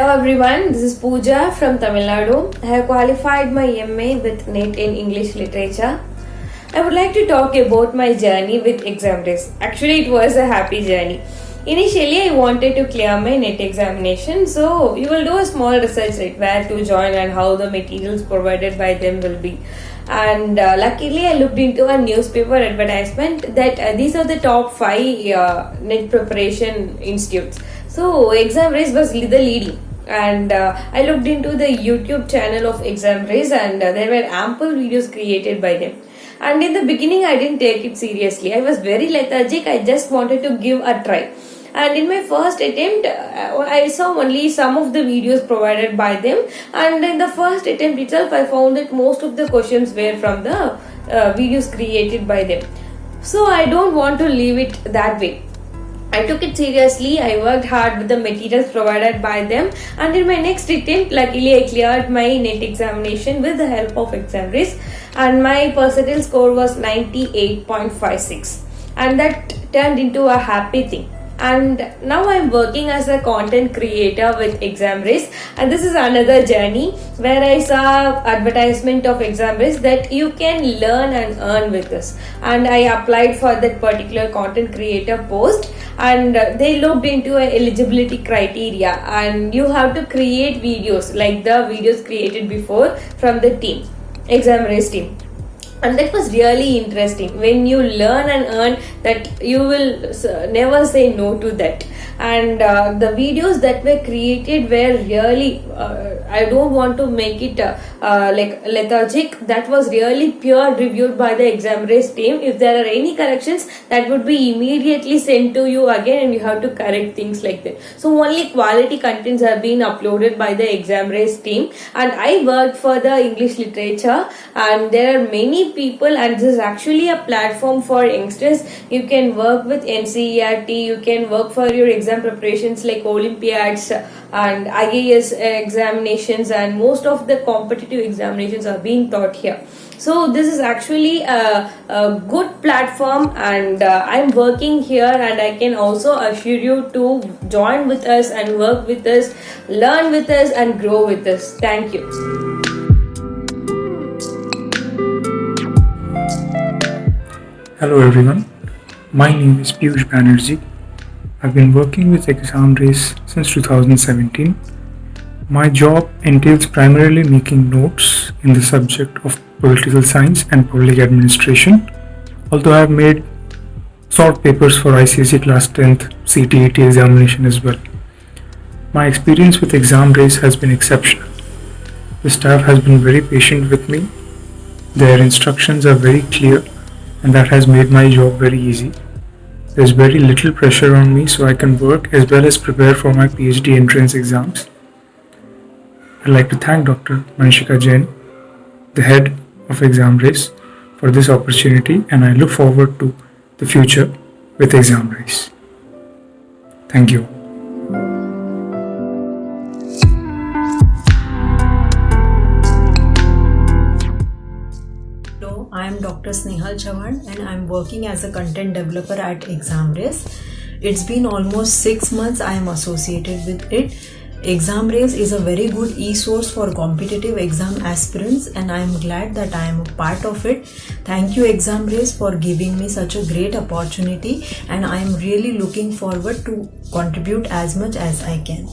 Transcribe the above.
Hello everyone, this is Pooja from Tamil Nadu. I have qualified my MA with NET in English Literature. I would like to talk about my journey with Examrace. Actually, it was a happy journey. Initially, I wanted to clear my NET examination, so you will do a small research like where to join and how the materials provided by them will be. And luckily, I looked into a newspaper advertisement that these are the top 5 NET preparation institutes. So Examrace was the leading, and I looked into the YouTube channel of Examrace, and there were ample videos created by them. And in the beginning, I didn't take it seriously. I was very lethargic. I just wanted to give a try. And in my first attempt, I saw only some of the videos provided by them. And in the first attempt itself, I found that most of the questions were from the videos created by them. So I don't want to leave it that way. I took it seriously. I worked hard with the materials provided by them, and in my next attempt, luckily I cleared my NET examination with the help of Examrace, and my percentile score was 98.56, and that turned into a happy thing. And now I'm working as a content creator with Examrace, and this is another journey where I saw advertisement of Examrace that you can learn and earn with this, and I applied for that particular content creator post, and they looked into a eligibility criteria, and you have to create videos like the videos created before from the team, Examrace team. And that was really interesting. When you learn and earn, that you will never say no to that. And the videos that were created were really, I don't want to make it like lethargic. That was really peer reviewed by the Examrace team. If there are any corrections, that would be immediately sent to you again, and you have to correct things like that. So only quality contents have been uploaded by the Examrace team. And I worked for the English literature, and there are many people, and this is actually a platform for youngsters. You can work with NCERT, you can work for your exam preparations like Olympiads and IAS examinations, and most of the competitive examinations are being taught here. So this is actually a good platform, and I'm working here, and I can also assure you to join with us and work with us, learn with us and grow with us. Thank you. Hello everyone, my name is Piyush Banerjee. I've been working with Examrace since 2017. My job entails primarily making notes in the subject of political science and public administration, although I have made short papers for ICSE class 10th CTET examination as well. My experience with Examrace has been exceptional. The staff has been very patient with me. Their instructions are very clear, and that has made my job very easy. There's very little pressure on me, so I can work as well as prepare for my PhD entrance exams. I'd like to thank Dr. Manishika Jain, the head of Examrace, for this opportunity, and I look forward to the future with Examrace. Thank you. I am Dr. Snehal Chavan, and I am working as a content developer at Examrace. It's been almost 6 months I am associated with it. Examrace is a very good e-source for competitive exam aspirants, and I am glad that I am a part of it. Thank you Examrace for giving me such a great opportunity, and I am really looking forward to contribute as much as I can.